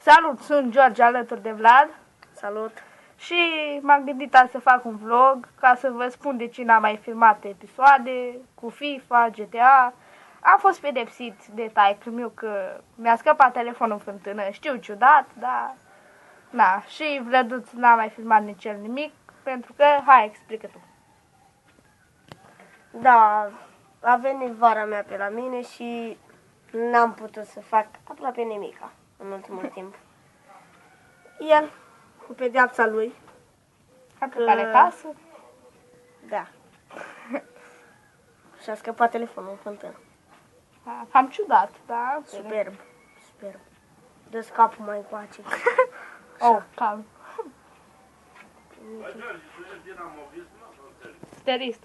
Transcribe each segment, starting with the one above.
Salut, sunt George alături de Vlad. Salut! Și m-am gândit azi să fac un vlog ca să vă spun de ce n-am mai filmat episoade cu FIFA, GTA. Am fost pedepsit de taică-miu meu că mi-a scăpat telefonul în fântână. Știu, ciudat, dar... Na, și Vlăduț n-a mai filmat nici el nimic, pentru că, hai, explică tu. Da, a venit vara mea pe la mine și n-am putut să fac aproape nimica în ultimul timp. El, cu pedeapsa lui, A plecat de casă. da, și-a scăpat telefonul în fântână. Cam ciudat, da? Superb, superb. Dă-ți capul mai încoace. Oh, calm. Sterist.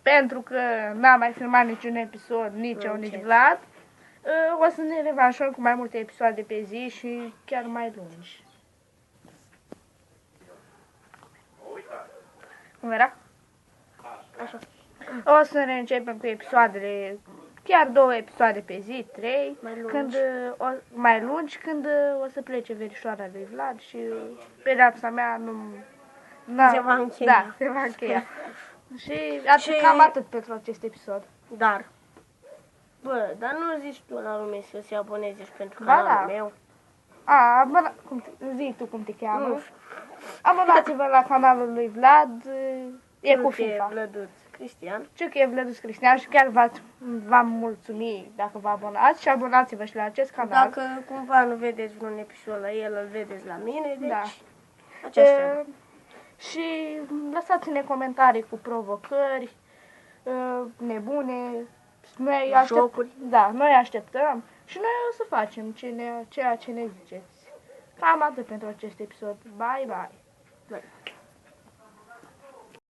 Pentru că n-am mai filmat niciun episod, nici eu, nici Vlad, o să ne revanșăm cu mai multe episoade pe zi și chiar mai lungi. Cum era? Așa. O să ne începem cu episoadele, chiar 2 episoade pe zi, 3, Mai lungi. mai lungi, când o să plece verișoara lui Vlad și pedeapsa mea Se va încheia. Da, se va încheia. Și cam atât pentru acest episod. Dar, dar nu zici tu la lume să se aboneze și pentru Ba canalul da. meu? Zi tu cum te cheamă. Nu. Abonați-vă la canalul lui Vlad, e cu FIFA. Vlăduț Cristian. Știu că e Vlăduț Cristian și chiar v-am mulțumit dacă vă abonați și abonați-vă și la acest canal. Dacă cumva nu vedeți vreun episod la el, îl vedeți la mine, deci Da. aceasta. Și lăsați-ne comentarii cu provocări nebune. Noi Jocuri. Da, noi așteptăm și noi o să facem ceea ce ne ziceți. Cam atât pentru acest episod. Bye, bye! Bye.